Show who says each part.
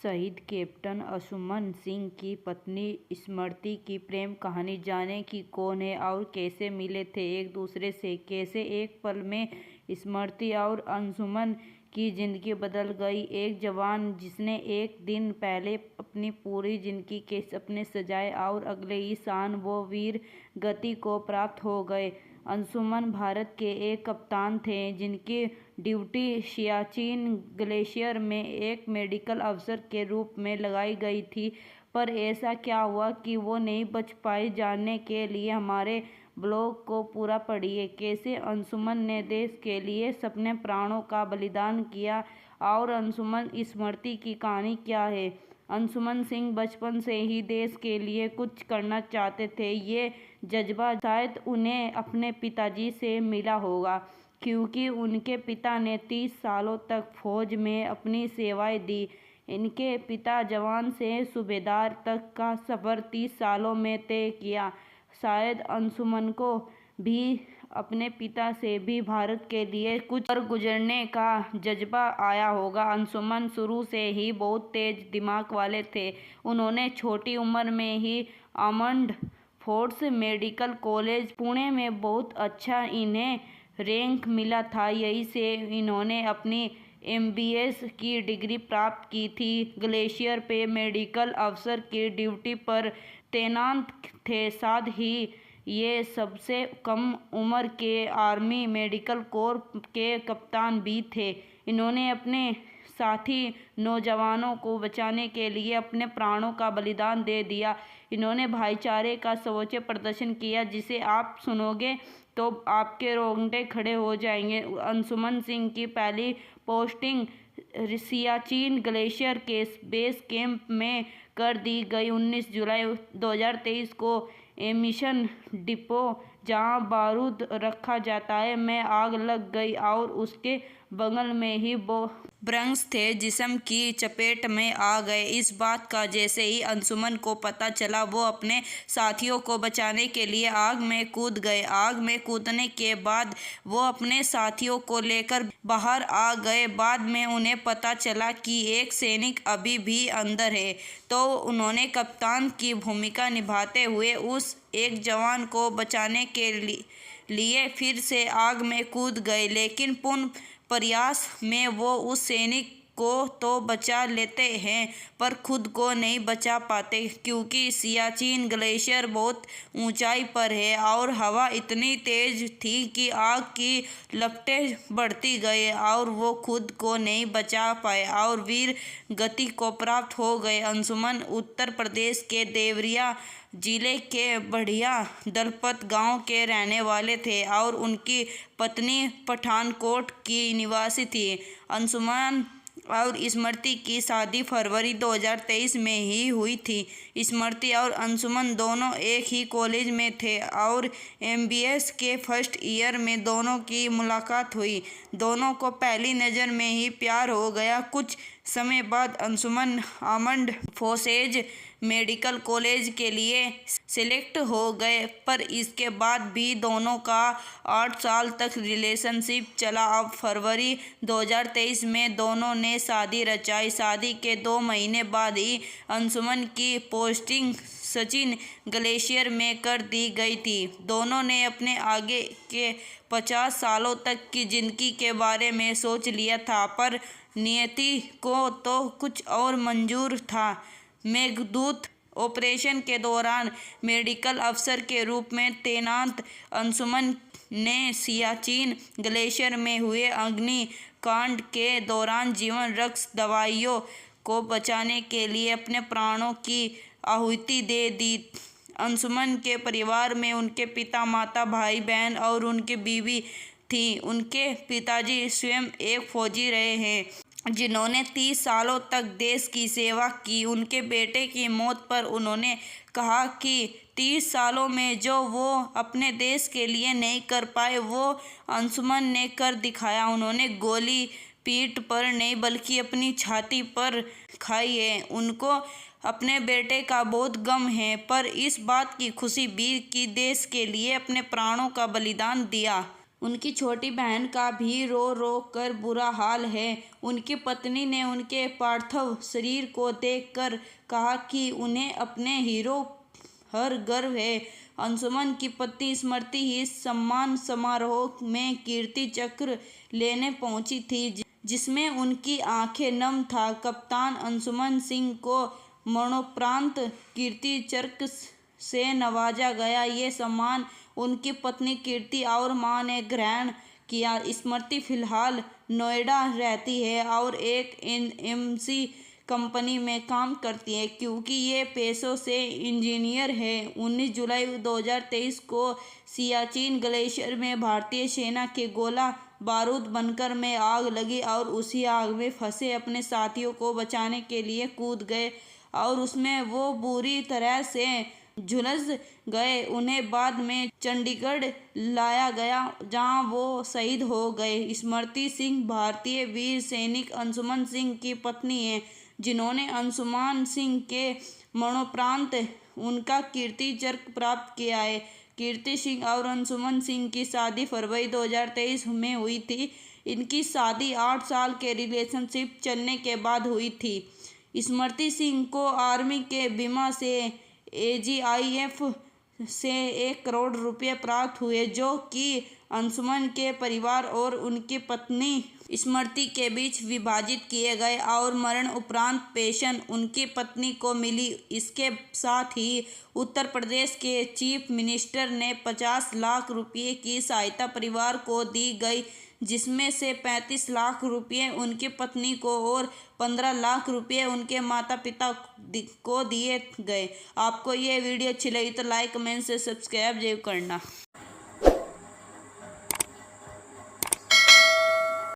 Speaker 1: शहीद कैप्टन अंशुमन सिंह की पत्नी स्मृति की प्रेम कहानी जाने कि कौन है और कैसे मिले थे एक दूसरे से। कैसे एक पल में स्मृति और अंशुमन की जिंदगी बदल गई। एक जवान जिसने एक दिन पहले अपनी पूरी जिंदगी के सपने सजाए और अगले ही क्षण वो वीर गति को प्राप्त हो गए। अंशुमन भारत के एक कप्तान थे जिनकी ड्यूटी सियाचिन ग्लेशियर में एक मेडिकल अफसर के रूप में लगाई गई थी। पर ऐसा क्या हुआ कि वो नहीं बच पाए? जानने के लिए हमारे ब्लॉग को पूरा पढ़िए। कैसे अंशुमन ने देश के लिए अपने प्राणों का बलिदान किया और अंशुमन स्मृति की कहानी क्या है। अंशुमन सिंह बचपन से ही देश के लिए कुछ करना चाहते थे। ये जज्बा शायद उन्हें अपने पिताजी से मिला होगा, क्योंकि उनके पिता ने 30 सालों तक फौज में अपनी सेवाएं दी। इनके पिता जवान से सूबेदार तक का सफ़र 30 सालों में तय किया। शायद अंशुमन को भी अपने पिता से भी भारत के लिए कुछ कर गुजरने का जज्बा आया होगा। अंशुमन शुरू से ही बहुत तेज दिमाग वाले थे। उन्होंने छोटी उम्र में ही armed force medical college Pune में बहुत अच्छा इन्हें रैंक मिला था। यहीं से इन्होंने अपनी MBS की डिग्री प्राप्त की थी। ग्लेशियर पे मेडिकल अफसर की ड्यूटी पर तैनात थे। साथ ही ये सबसे कम उम्र के आर्मी मेडिकल कोर के कप्तान भी थे। इन्होंने अपने साथी नौजवानों को बचाने के लिए अपने प्राणों का बलिदान दे दिया। इन्होंने भाईचारे का सर्वोच्च प्रदर्शन किया, जिसे आप सुनोगे तो आपके रोंगटे खड़े हो जाएंगे। अंशुमन सिंह की पहली पोस्टिंग सियाचिन ग्लेशियर के बेस कैंप में कर दी गई। 19 जुलाई 2023 को एमिशन डिपो, जहां बारूद रखा जाता है, में आग लग गई और उसके बगल में ही ब्रंक्स थे जिस्म की चपेट में आ गए। इस बात का जैसे ही अंशुमन को पता चला, वो अपने साथियों को बचाने के लिए आग में कूद गए। आग में कूदने के बाद वो अपने साथियों को लेकर बाहर आ गए। बाद में उन्हें पता चला कि एक सैनिक अभी भी अंदर है, तो उन्होंने कप्तान की भूमिका निभाते हुए उस एक जवान को बचाने के लिए फिर से आग में कूद गए। लेकिन पूर्ण प्रयास में वो उस सैनिक को तो बचा लेते हैं, पर खुद को नहीं बचा पाते, क्योंकि सियाचिन ग्लेशियर बहुत ऊंचाई पर है और हवा इतनी तेज थी कि आग की लपटें बढ़ती गई और वो खुद को नहीं बचा पाए और वीर गति को प्राप्त हो गए। अंशुमन उत्तर प्रदेश के देवरिया जिले के बढ़िया दलपत गांव के रहने वाले थे और उनकी पत्नी पठानकोट की निवासी थी। अंशुमन और स्मृति की शादी फरवरी 2023 में ही हुई थी। स्मृति और अंशुमन दोनों एक ही कॉलेज में थे और MBS के फर्स्ट ईयर में दोनों की मुलाकात हुई। दोनों को पहली नज़र में ही प्यार हो गया। कुछ समय बाद Anshuman armed forces medical college के लिए सिलेक्ट हो गए, पर इसके बाद भी दोनों का 8 साल तक रिलेशनशिप चला। अब फरवरी 2023 में दोनों ने शादी रचाई। शादी के 2 महीने बाद ही अंशुमन की पोस्टिंग सचिन ग्लेशियर में कर दी गई थी। दोनों ने अपने आगे के 50 सालों तक की जिंदगी के बारे में सोच लिया था, पर नियति को तो कुछ और मंजूर था। मेघदूत ऑपरेशन के दौरान मेडिकल अफसर के रूप में तैनात अंशुमन ने सियाचिन ग्लेशियर में हुए अग्निकांड के दौरान जीवन रक्षक दवाइयों को बचाने के लिए अपने प्राणों की आहुति दे दी। अंशुमन के परिवार में उनके पिता, माता, भाई बहन और उनकी बीवी थी। उनके पिताजी स्वयं एक फौजी रहे हैं, जिन्होंने 30 सालों तक देश की सेवा की। उनके बेटे की मौत पर उन्होंने कहा कि 30 सालों में जो वो अपने देश के लिए नहीं कर पाए, वो अंशुमन ने कर दिखाया। उन्होंने गोली पीठ पर नहीं बल्कि अपनी छाती पर खाई है। उनको अपने बेटे का बहुत गम है, पर इस बात की खुशी भी कि देश के लिए अपने प्राणों का बलिदान दिया। उनकी छोटी बहन का भी रो रो कर बुरा हाल है। उनकी पत्नी ने उनके पार्थिव शरीर को देखकर कहा कि उन्हें अपने हीरो पर गर्व है। अंशुमन की पत्नी स्मृति ही सम्मान समारोह में कीर्ति चक्र लेने पहुंची थी, जिसमें उनकी आंखें नम था। कप्तान अंशुमन सिंह को मरणोपरांत कीर्ति चक्र से नवाजा गया। ये सम्मान उनकी पत्नी कीर्ति और मां ने ग्रहण किया। स्मृति फिलहाल नोएडा रहती है और एक एमएनसी कंपनी में काम करती है, क्योंकि ये पेशे से इंजीनियर है। 19 जुलाई 2023 को सियाचिन ग्लेशियर में भारतीय सेना के गोला बारूद बंकर में आग लगी और उसी आग में फंसे अपने साथियों को बचाने के लिए कूद गए और उसमें वो बुरी तरह से झुलस गए। उन्हें बाद में चंडीगढ़ लाया गया, जहां वो शहीद हो गए। स्मृति सिंह भारतीय वीर सैनिक अंशुमन सिंह की पत्नी हैं, जिन्होंने अंशुमन सिंह के मरणोपरांत उनका कीर्ति चक्र प्राप्त किया है। कीर्ति सिंह और अंशुमन सिंह की शादी फरवरी 2023 में हुई थी। इनकी शादी 8 साल के रिलेशनशिप चलने के बाद हुई थी। स्मृति सिंह को आर्मी के बीमा से एजीआईएफ से 1 करोड़ रुपए प्राप्त हुए, जो कि अंशुमन के परिवार और उनकी पत्नी स्मृति के बीच विभाजित किए गए और मरण उपरांत पेंशन उनकी पत्नी को मिली। इसके साथ ही उत्तर प्रदेश के चीफ मिनिस्टर ने 50 लाख रुपये की सहायता परिवार को दी गई, जिसमें से 35 लाख रुपये उनकी पत्नी को और 15 लाख रुपये उनके माता पिता को दिए गए। आपको ये वीडियो अच्छी लगी तो लाइक, कमेंट से सब्सक्राइब जरूर करना।